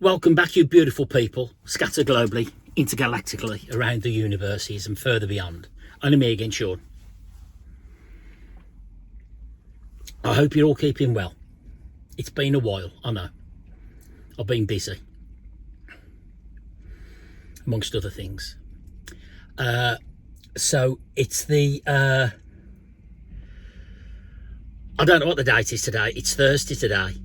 Welcome back, you beautiful people, scattered globally, intergalactically, around the universes and further beyond. Only me again, Sean. I hope you're all keeping well. It's been a while, I know. I've been busy, amongst other things. So it's the, I don't know what the date is today. It's Thursday today.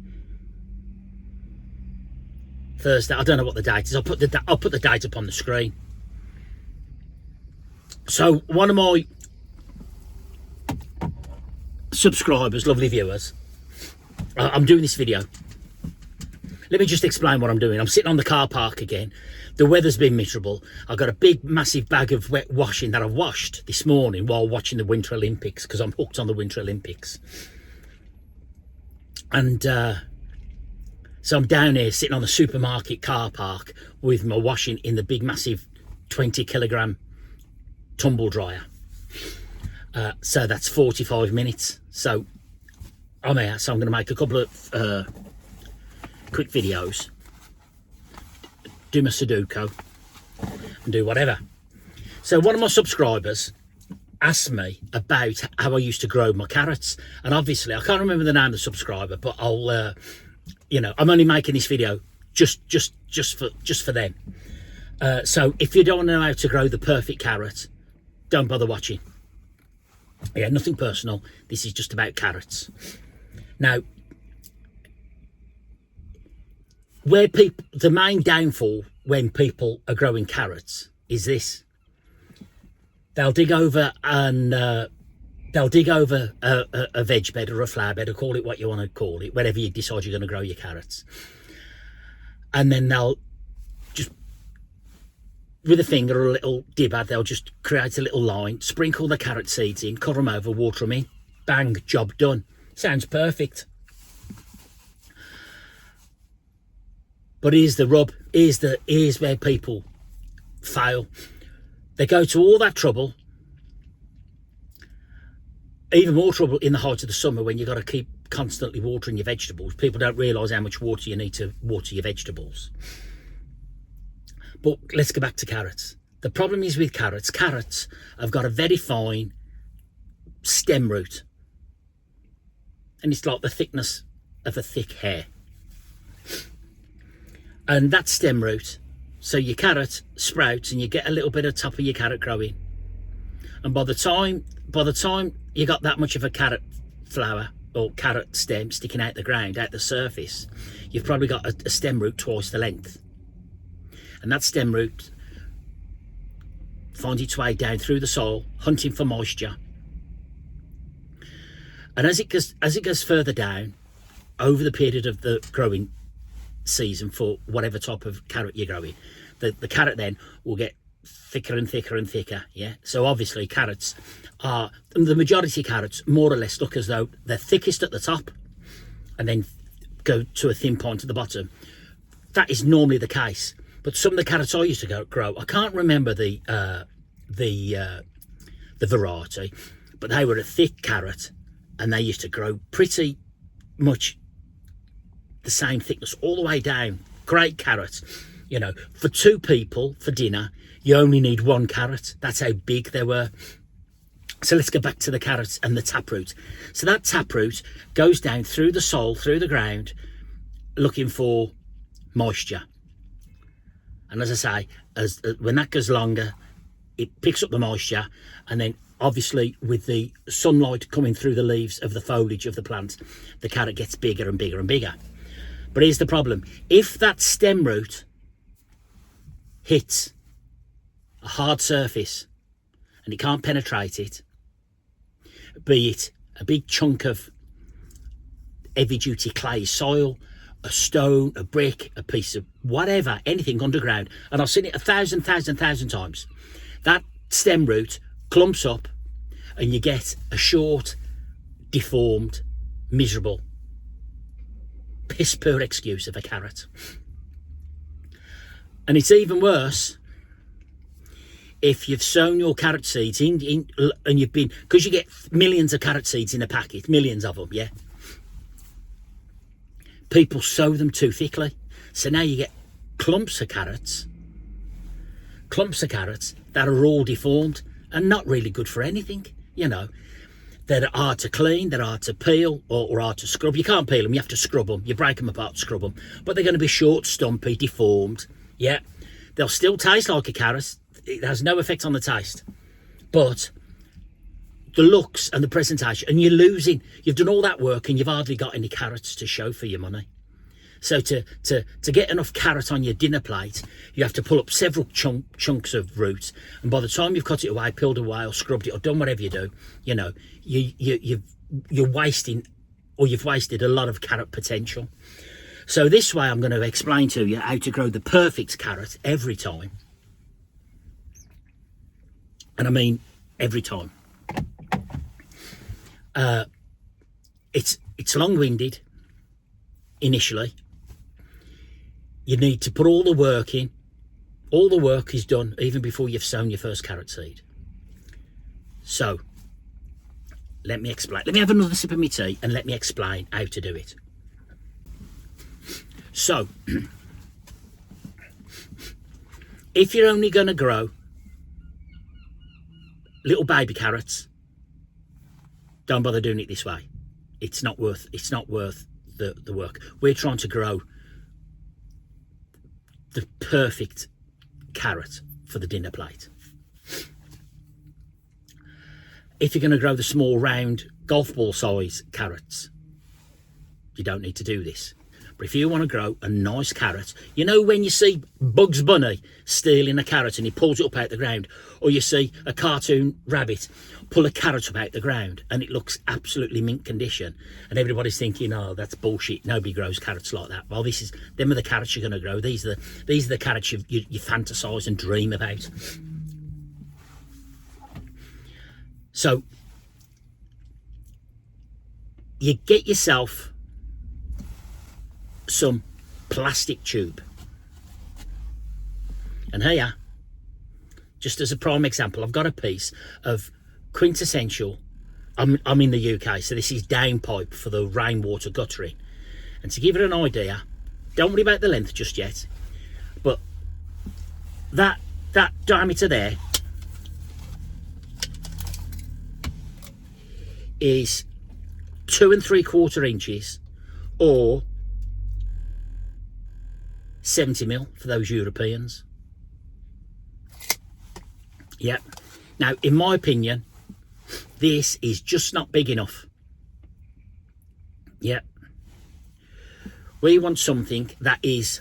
Thursday. I don't know what the date is. I'll put the date up on the screen. So one of my subscribers, lovely viewers, I'm doing this video. Let me just explain what I'm doing. I'm sitting on the car park again. The weather's been miserable. I've got a big, massive bag of wet washing that I washed this morning while watching the Winter Olympics, because I'm hooked on the Winter Olympics. And so I'm down here sitting on the supermarket car park with my washing in the big, massive 20 kilogram tumble dryer. So that's 45 minutes. So I'm here. So I'm going to make a couple of quick videos, do my Sudoku and do whatever. So one of my subscribers asked me about how I used to grow my carrots, and obviously I can't remember the name of the subscriber, but I'll you know, I'm only making this video just for them. So if you don't know how to grow the perfect carrot, don't bother watching. Yeah, nothing personal. This is just about carrots. Now, where people, the main downfall when people are growing carrots is this: they'll dig over and they'll dig over a veg bed or a flower bed, or call it what you want to call it, wherever you decide you're going to grow your carrots, and then they'll just, with a finger or a little dibber, they'll just create a little line, sprinkle the carrot seeds in, cover them over, water them in, bang, job done. Sounds perfect. But here's the rub, here's where people fail. They go to all that trouble, even more trouble in the height of the summer when you've got to keep constantly watering your vegetables. People don't realise how much water you need to water your vegetables. But let's go back to carrots. The problem is with carrots have got a very fine stem root. And it's like the thickness of a thick hair. And that stem root, so your carrot sprouts and you get a little bit of top of your carrot growing. And by the time you got that much of a carrot flower or carrot stem sticking out the ground, out the surface, you've probably got a stem root twice the length. And that stem root finds its way down through the soil, hunting for moisture. And as it goes further down, over the period of the growing season for whatever type of carrot you're growing, the carrot then will get thicker and thicker and thicker. Yeah, so obviously carrots are, the majority of carrots more or less look as though they're thickest at the top and then go to a thin point at the bottom. That is normally the case, but some of the carrots I used to grow, I can't remember the variety, but they were a thick carrot and they used to grow pretty much the same thickness all the way down. Great carrots. You know, for two people for dinner, you only need one carrot. That's how big they were. So let's go back to the carrots and the taproot. So that taproot goes down through the soil, through the ground, looking for moisture. And as I say, when that goes longer, it picks up the moisture, and then obviously with the sunlight coming through the leaves of the foliage of the plant, the carrot gets bigger and bigger and bigger. But here's the problem. If that stem root hits a hard surface and it can't penetrate it, be it a big chunk of heavy duty clay soil, a stone, a brick, a piece of whatever, anything underground, and I've seen it a thousand times, that stem root clumps up and you get a short, deformed, miserable, piss poor excuse of a carrot. And it's even worse if you've sown your carrot seeds in and you've been, because you get millions of carrot seeds in a packet, millions of them, yeah. People sow them too thickly, so now you get clumps of carrots that are all deformed and not really good for anything, you know. They're hard to clean, they're hard to peel or hard to scrub. You can't peel them, you have to scrub them. You break them apart, scrub them. But they're going to be short, stumpy, deformed. Yeah, they'll still taste like a carrot. It has no effect on the taste. But the looks and the presentation, and you're losing. You've done all that work and you've hardly got any carrots to show for your money. So to get enough carrot on your dinner plate, you have to pull up several chunks of root, and by the time you've cut it away, peeled away, or scrubbed it, or done whatever you do, you know, you're wasting, or you've wasted a lot of carrot potential. So this way, I'm going to explain to you how to grow the perfect carrot every time, and I mean every time. It's long-winded initially. You need to put all the work in. All the work is done even before you've sown your first carrot seed. So, let me explain. Let me have another sip of my tea and let me explain how to do it. So, if you're only going to grow little baby carrots, don't bother doing it this way. It's not worth the work. We're trying to grow the perfect carrot for the dinner plate. If you're going to grow the small round golf ball size carrots, you don't need to do this. But if you want to grow a nice carrot, you know when you see Bugs Bunny stealing a carrot and he pulls it up out the ground, or you see a cartoon rabbit pull a carrot up out the ground and it looks absolutely mint condition, and everybody's thinking, oh, that's bullshit, nobody grows carrots like that. Well, them are the carrots you're going to grow. These are the carrots you fantasize and dream about. So you get yourself some plastic tube, and here, just as a prime example, I've got a piece of quintessential, I'm in the UK, so this is downpipe for the rainwater guttering. And to give it an idea, don't worry about the length just yet, but that diameter there is 2 3/4 inches, or 70mm for those Europeans. Yep. Now, in my opinion, this is just not big enough. Yep. We want something that is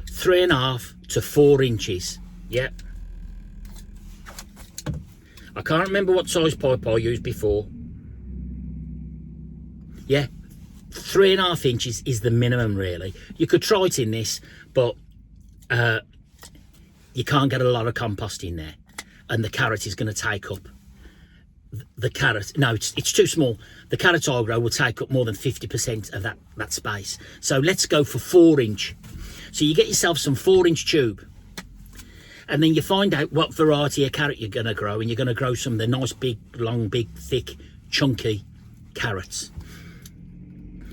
three and a half to 4 inches. Yep. I can't remember what size pipe I used before. Yeah, 3.5 inches is the minimum, really. You could try it in this, but you can't get a lot of compost in there, and the carrot is going to take up the carrot. No, it's too small. The carrot I grow will take up more than 50% of that space. So let's go for 4 inch. So you get yourself some 4-inch tube, and then you find out what variety of carrot you're going to grow, and you're going to grow some of the nice big, long, big, thick, chunky carrots.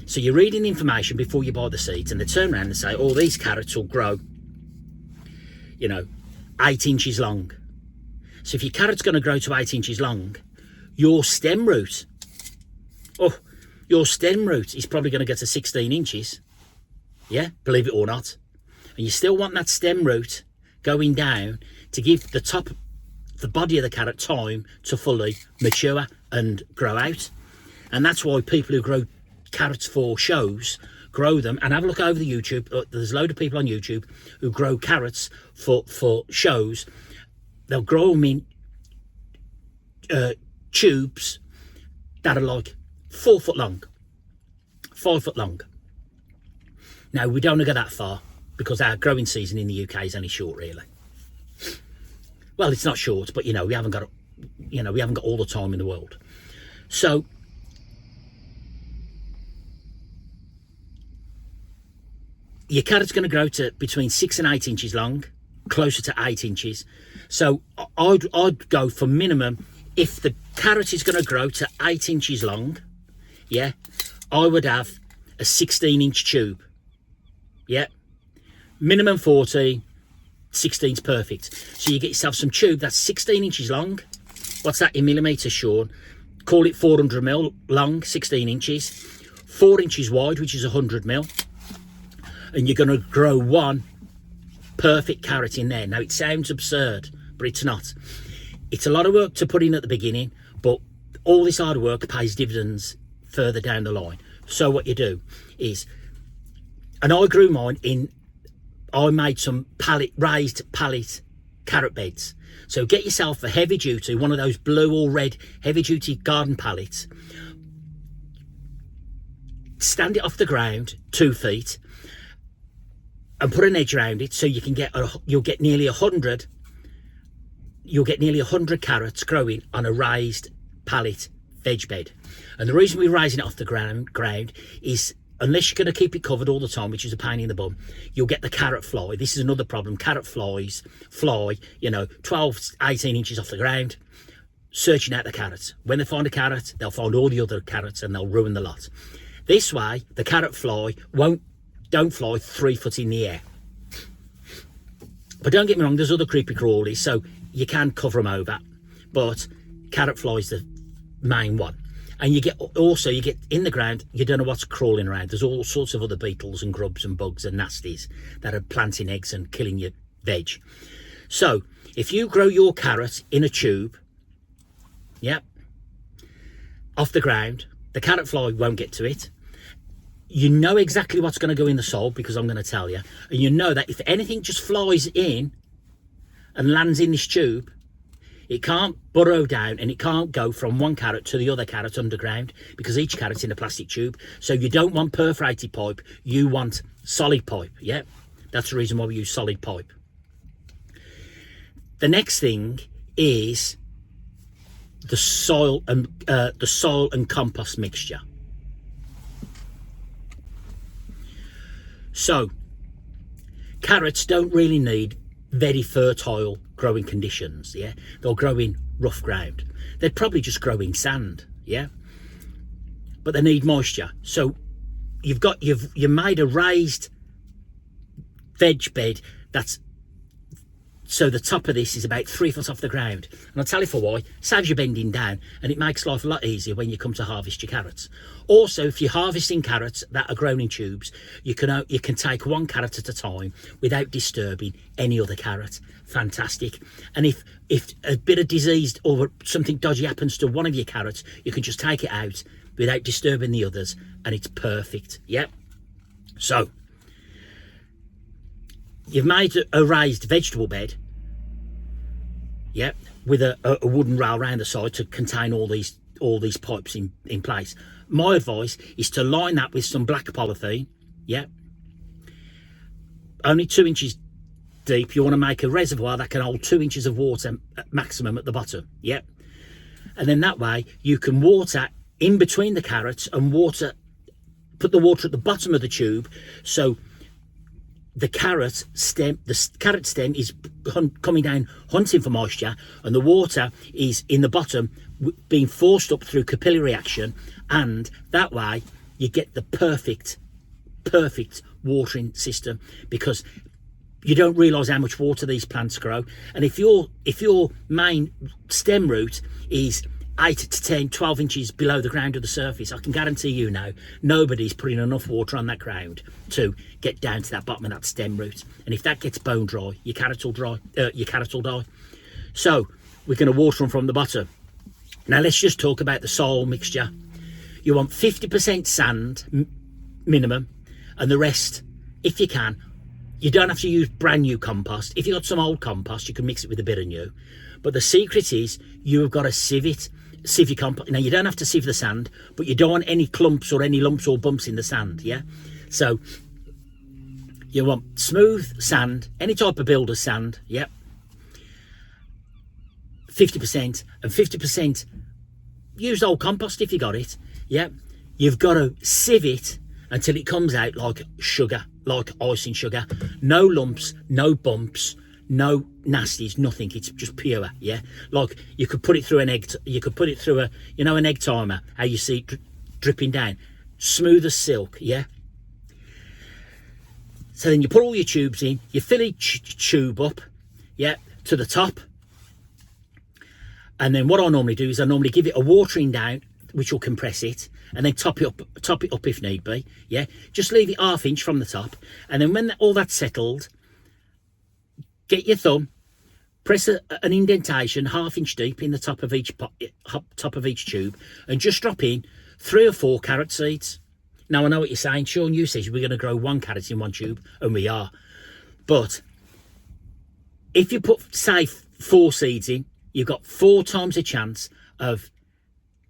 So you're reading the information before you buy the seeds, and they turn around and say, oh, these carrots will grow, 8 inches long. So if your carrot's going to grow to 8 inches long, your stem root is probably going to get to 16 inches. Yeah, believe it or not. And you still want that stem root going down to give the body of the carrot time to fully mature and grow out. And that's why people who grow carrots for shows grow them. And have a look over the YouTube. There's a load of people on YouTube who grow carrots for shows. They'll grow them in tubes that are like 4 foot long, 5 foot long. Now, we don't want to go that far because our growing season in the UK is only short, really. Well, it's not short, but we haven't got all the time in the world. So your carrot's going to grow to between 6 and 8 inches long. closer to 8 inches. So I'd go for minimum, if the carrot is going to grow to 8 inches long, yeah, I would have a 16-inch tube. Yeah, minimum 14, 16's perfect. So you get yourself some tube that's 16 inches long. What's that in millimetres, Sean? Call it 400 mil long, 16 inches, 4 inches wide, which is 100 mil. And you're going to grow one perfect carrot in there. Now, it sounds absurd, but it's not. It's a lot of work to put in at the beginning, but all this hard work pays dividends further down the line. So what you do is, and I grew mine in, I made some raised pallet carrot beds. So get yourself a heavy duty, one of those blue or red heavy duty garden pallets. Stand it off the ground 2 feet and put an edge around it, so you can you'll get nearly 100 carrots growing on a raised pallet veg bed. And the reason we're raising it off the ground is, unless you're going to keep it covered all the time, which is a pain in the bum, you'll get the carrot fly. This is another problem. Carrot flies fly, 12, 18 inches off the ground, searching out the carrots. When they find a carrot, they'll find all the other carrots and they'll ruin the lot. This way, the carrot fly don't fly 3 foot in the air. But don't get me wrong, there's other creepy crawlies, so you can cover them over. But carrot fly is the main one. And you get in the ground, you don't know what's crawling around. There's all sorts of other beetles and grubs and bugs and nasties that are planting eggs and killing your veg. So if you grow your carrot in a tube, off the ground, the carrot fly won't get to it. You know exactly what's going to go in the soil, because I'm going to tell you. And you know that if anything just flies in and lands in this tube, it can't burrow down and it can't go from one carrot to the other carrot underground, because each carrot's in a plastic tube. So you don't want perforated pipe, you want solid pipe. Yeah, that's the reason why we use solid pipe. The next thing is the soil and compost mixture. So carrots don't really need very fertile growing conditions. Yeah, they'll grow in rough ground. They'd probably just grow in sand. Yeah, but they need moisture. So you've made a raised veg bed that's, so the top of this is about 3 foot off the ground. And I'll tell you for why. Saves you bending down, and it makes life a lot easier when you come to harvest your carrots. Also, if you're harvesting carrots that are grown in tubes, you can take one carrot at a time without disturbing any other carrot. Fantastic. And if a bit of disease or something dodgy happens to one of your carrots, you can just take it out without disturbing the others, and it's perfect. Yep. So you've made a raised vegetable bed, with a wooden rail around the side to contain all these pipes in place. My advice is to line that with some black polythene. Only 2 inches deep. You want to make a reservoir that can hold 2 inches of water maximum at the bottom. And then that way you can water in between the carrots and put the water at the bottom of the tube, so the carrot stem is coming down hunting for moisture, and the water is in the bottom being forced up through capillary action, and that way you get the perfect watering system, because you don't realise how much water these plants grow. And if your main stem root is 8 to 10, 12 inches below the ground of the surface, I can guarantee you now, nobody's putting enough water on that ground to get down to that bottom of that stem root. And if that gets bone dry, your carrot will die. So we're going to water them from the bottom. Now let's just talk about the soil mixture. You want 50% sand minimum, and the rest, if you can, you don't have to use brand new compost. If you've got some old compost, you can mix it with a bit of new. But the secret is you've got to sieve your compost. Now, you don't have to sieve the sand, but you don't want any clumps or any lumps or bumps in the sand, So you want smooth sand, any type of builder's sand, 50%, and 50% use old compost if you got it, You've got to sieve it until it comes out like sugar, like icing sugar. No lumps, no bumps, no nasties, nothing. It's just pure, yeah. Like you could put it through an egg. You could put it through a, you know, an egg timer. How you see it dripping down, smooth as silk, yeah. So then you put all your tubes in. You fill each tube up, yeah, to the top. And then what I normally do is I normally give it a watering down, which will compress it, and then top it up if need be, yeah. Just leave it 1/2 inch from the top, and then when all that's settled, get your thumb, press an indentation 1/2 inch deep in the top of each tube, and just drop in 3 or 4 carrot seeds. Now I know what you're saying, Sean. You said we're going to grow 1 carrot in 1 tube, and we are. But if you put, say, 4 seeds in, you've got 4 times a chance of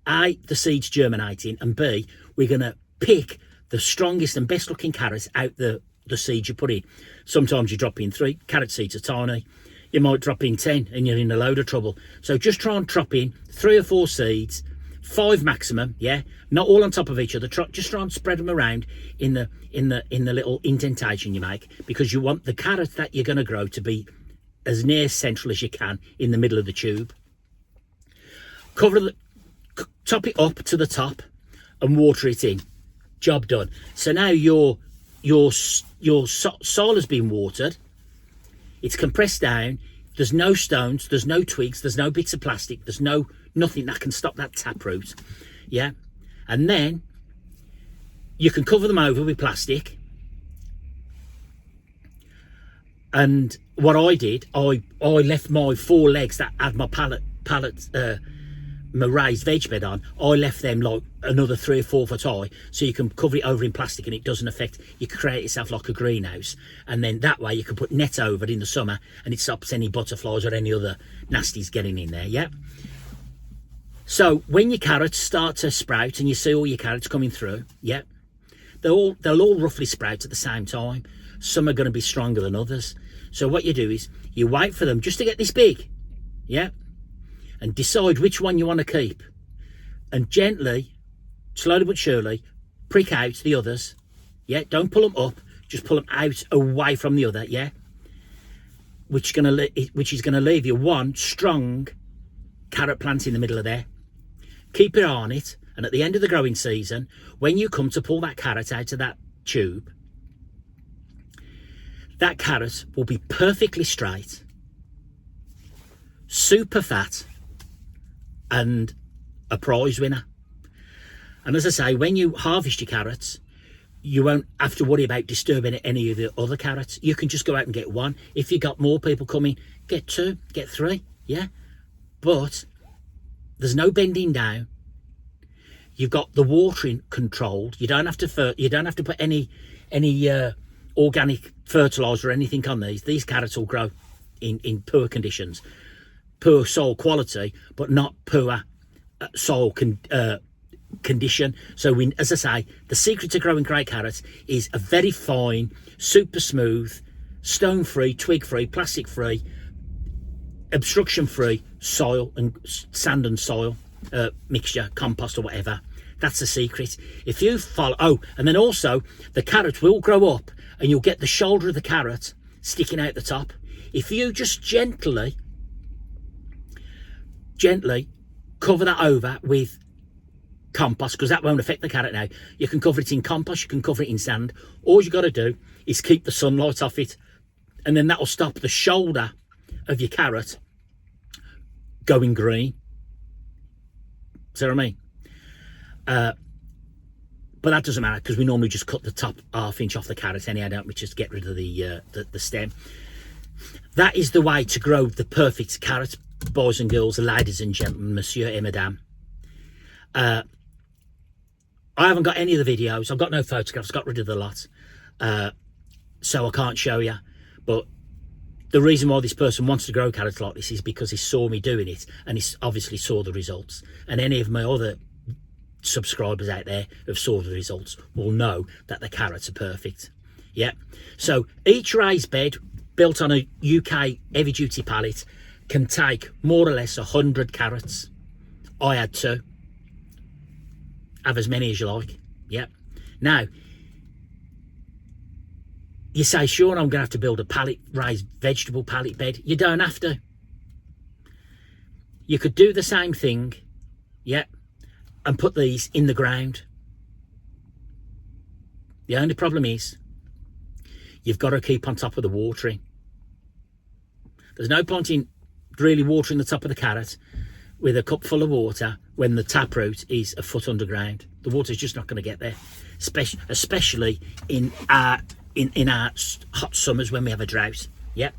A, the seeds germinating, and B, we're going to pick the strongest and best looking carrots out the seeds you put in. Sometimes you drop in 3. Carrot seeds are tiny. You might drop in 10 and you're in a load of trouble. So just try and drop in 3 or 4 seeds, 5 maximum, yeah, not all on top of each other. Just try and spread them around in the little indentation you make, because you want the carrot that you're going to grow to be as near central as you can in the middle of the tube. Top it up to the top and water it in. Job done. So now your soil has been watered. It's compressed down. There's no stones, there's no twigs, there's no bits of plastic, there's nothing that can stop that taproot, yeah. And then you can cover them over with plastic. And what I did, I left my 4 legs that had my my raised veg bed on. I left them like another 3 or 4 foot high, so you can cover it over in plastic and it doesn't affect. You create yourself like a greenhouse, and then that way you can put net over it in the summer, and it stops any butterflies or any other nasties getting in there. Yeah. So when your carrots start to sprout and you see all your carrots coming through, yeah, they'll all roughly sprout at the same time. Some are going to be stronger than others. So what you do is you wait for them just to get this big, yeah, and decide which one you want to keep, and gently, slowly but surely, prick out the others, yeah. Don't pull them up, just pull them out away from the other, yeah, which is going to leave you 1 strong carrot plant in the middle of there. Keep your eye on it, and at the end of the growing season, when you come to pull that carrot out of that tube, that carrot will be perfectly straight, super fat, and a prize winner. And as I say, when you harvest your carrots, you won't have to worry about disturbing any of the other carrots. You can just go out and get 1. If you got more people coming, get 2, get 3, yeah. But there's no bending down. You've got the watering controlled. You don't have to put any organic fertilizer or anything on these. These carrots will grow in poor conditions, poor soil quality, but not poor soil condition. So as I say, the secret to growing great carrots is a very fine, super smooth, stone free, twig free, plastic free, obstruction free soil, and sand and soil mixture, compost or whatever. That's the secret. If you follow, and then also the carrot will grow up and you'll get the shoulder of the carrot sticking out the top. If you just gently cover that over with compost, because that won't affect the carrot now. You can cover it in compost, you can cover it in sand. All you got to do is keep the sunlight off it, and then that will stop the shoulder of your carrot going green. See what I mean? But that doesn't matter, because we normally just cut the top 1/2 inch off the carrot anyhow, don't we? Just get rid of the stem. That is the way to grow the perfect carrot, boys and girls, ladies and gentlemen, monsieur et madame. I haven't got any of the videos. I've got no photographs, got rid of the lot, so I can't show you. But the reason why this person wants to grow carrots like this is because he saw me doing it, and he obviously saw the results. And any of my other subscribers out there who've saw the results will know that the carrots are perfect. Yeah. So each raised bed built on a UK heavy duty pallet can take more or less 100 carrots. I had 2. Have as many as you like. Yeah. Now, You say, sure, I'm going to have to build a raised vegetable pallet bed. You don't have to. You could do the same thing, yeah, and put these in the ground. The only problem is you've got to keep on top of the watering. There's no point in really watering the top of the carrot with a cup full of water when the taproot is a foot underground. The water's just not going to get there, especially in our hot summers when we have a drought. Yeah.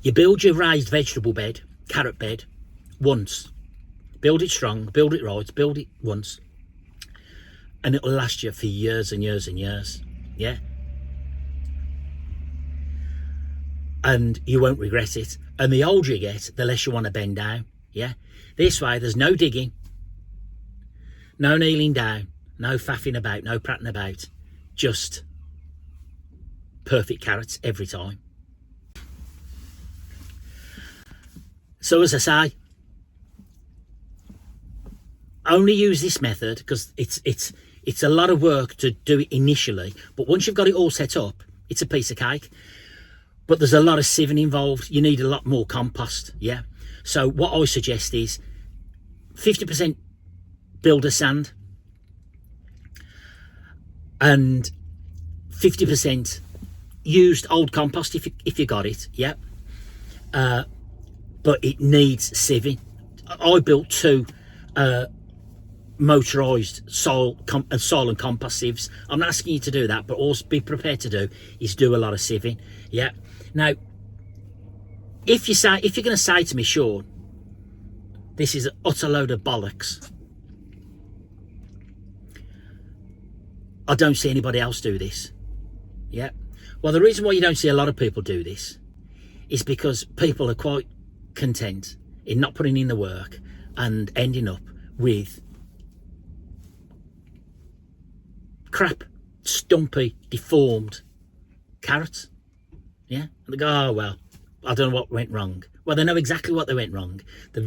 You build your raised vegetable bed, carrot bed, once. Build it strong, build it right, build it once. And it'll last you for years and years and years. Yeah. And you won't regret it. And the older you get, the less you want to bend down. Yeah. This way, there's no digging, no kneeling down, no faffing about, no prattling about. Just perfect carrots every time. So as I say, only use this method because it's a lot of work to do it initially. But once you've got it all set up, it's a piece of cake. But there's a lot of sieving involved. You need a lot more compost, yeah? So what I suggest is 50% builder sand and 50% used old compost if you got it, yeah? But it needs sieving. I built 2 motorised soil and compost sieves. I'm not asking you to do that, but also be prepared to do a lot of sieving, yeah? Now, if you're going to say to me, Sean, this is an utter load of bollocks, I don't see anybody else do this. Yeah. Well, the reason why you don't see a lot of people do this is because people are quite content in not putting in the work and ending up with crap, stumpy, deformed carrots. Yeah. And they go, oh, well, I don't know what went wrong. Well, they know exactly what they went wrong.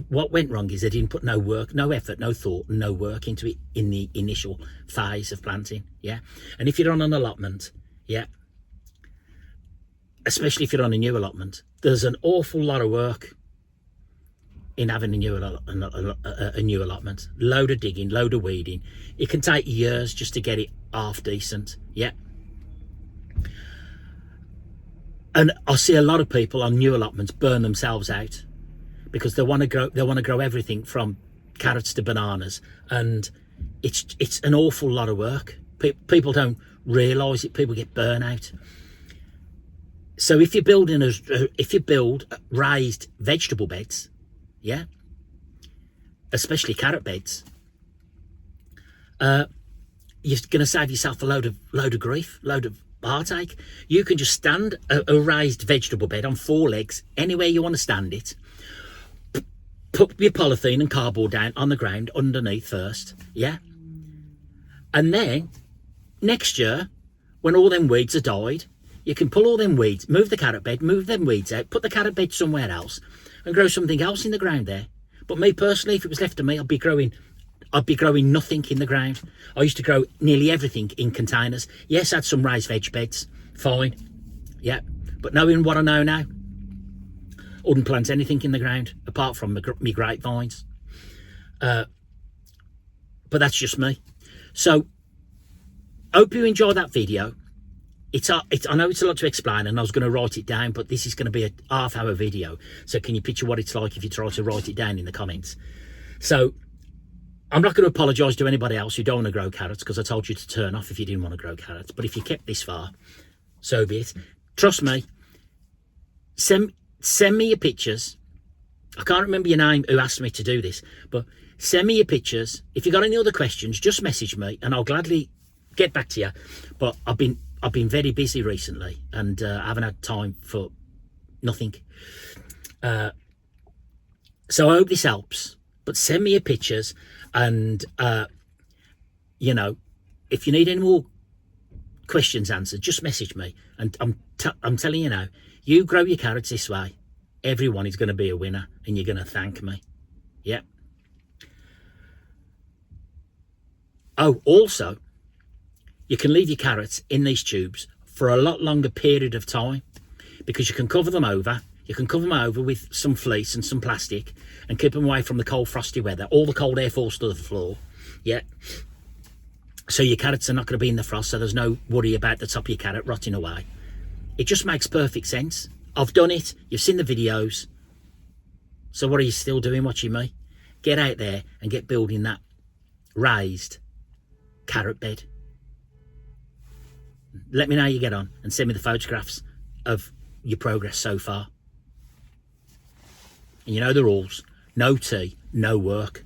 What went wrong is they didn't put no work, no effort, no thought, no work into it in the initial phase of planting. Yeah. And if you're on an allotment, yeah, especially if you're on a new allotment, there's an awful lot of work in having a new allotment. Load of digging, load of weeding. It can take years just to get it half decent. Yeah. And I see a lot of people on new allotments burn themselves out because they want to grow everything from carrots to bananas, and it's an awful lot of work. People don't realise it. People get burnout. So if you build raised vegetable beds, yeah, especially carrot beds, you're going to save yourself a load of grief, load of heartache. You can just stand a raised vegetable bed on 4 legs anywhere you want to stand it. Put your polythene and cardboard down on the ground underneath first, yeah, and then next year when all them weeds are died, you can pull all them weeds, move the carrot bed, move them weeds out, put the carrot bed somewhere else and grow something else in the ground there. But me personally, if it was left to me, I'd be growing nothing in the ground. I used to grow nearly everything in containers. Yes, I had some raised veg beds, fine, yeah. But knowing what I know now, I wouldn't plant anything in the ground apart from my grapevines. But that's just me. So, hope you enjoyed that video. I know it's a lot to explain, and I was going to write it down, but this is going to be a half-hour video. So can you picture what it's like if you try to write it down in the comments? So I'm not going to apologise to anybody else who don't want to grow carrots, because I told you to turn off if you didn't want to grow carrots. But if you kept this far, so be it. Trust me, send me your pictures. I can't remember your name who asked me to do this, but send me your pictures. If you've got any other questions, just message me and I'll gladly get back to you. But I've been very busy recently, and I haven't had time for nothing. So I hope this helps. But send me your pictures, and you know, if you need any more questions answered, just message me. And I'm telling you now, you grow your carrots this way, everyone is going to be a winner, and you're going to thank me. Yeah. Oh, also, you can leave your carrots in these tubes for a lot longer period of time, because you can cover them over. You can cover them over with some fleece and some plastic and keep them away from the cold, frosty weather. All the cold air falls to the floor. Yeah. So your carrots are not going to be in the frost, so there's no worry about the top of your carrot rotting away. It just makes perfect sense. I've done it. You've seen the videos. So what are you still doing watching me? Get out there and get building that raised carrot bed. Let me know how you get on and send me the photographs of your progress so far. And you know the rules. No tea, no work.